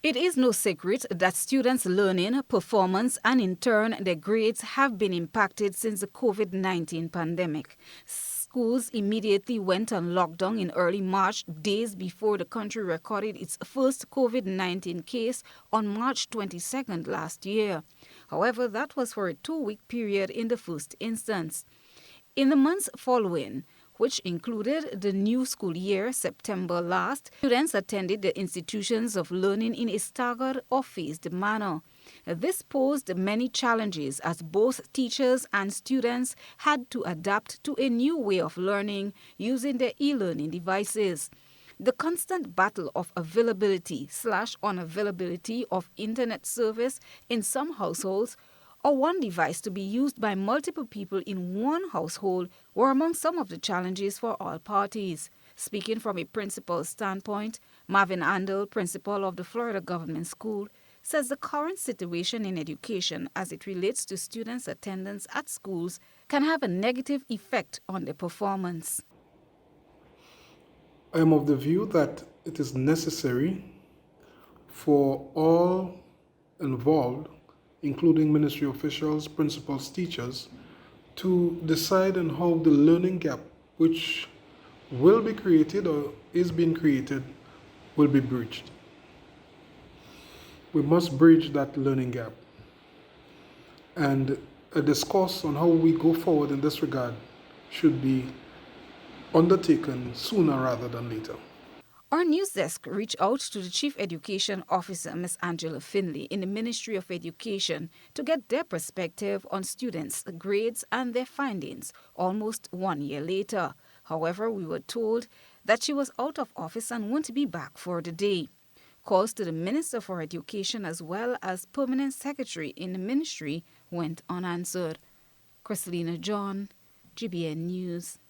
It is no secret that students' learning, performance, and in turn their grades have been impacted since the COVID-19 pandemic. Schools immediately went on lockdown in early March, days before the country recorded its first COVID-19 case on March 22nd last year. However, that was for a 2-week period in the first instance. In the months following, which included the new school year, September last, students attended the institutions of learning in a staggered or phased manner. This posed many challenges as both teachers and students had to adapt to a new way of learning using their e-learning devices. The constant battle of availability/unavailability of internet service in some households or one device to be used by multiple people in one household were among some of the challenges for all parties. Speaking from a principal's standpoint, Marvin Andel, principal of the Florida Government School, says the current situation in education as it relates to students' attendance at schools can have a negative effect on their performance. I am of the view that it is necessary for all involved, including ministry officials, principals, teachers, to decide on how the learning gap, which will be created or is being created, will be bridged. We must bridge that learning gap. And a discourse on how we go forward in this regard should be undertaken sooner rather than later. Our news desk reached out to the Chief Education Officer, Ms. Angela Finley, in the Ministry of Education to get their perspective on students' grades and their findings almost 1 year later. However, we were told that she was out of office and won't be back for the day. Calls to the Minister for Education as well as Permanent Secretary in the ministry went unanswered. Christlina John, GBN News.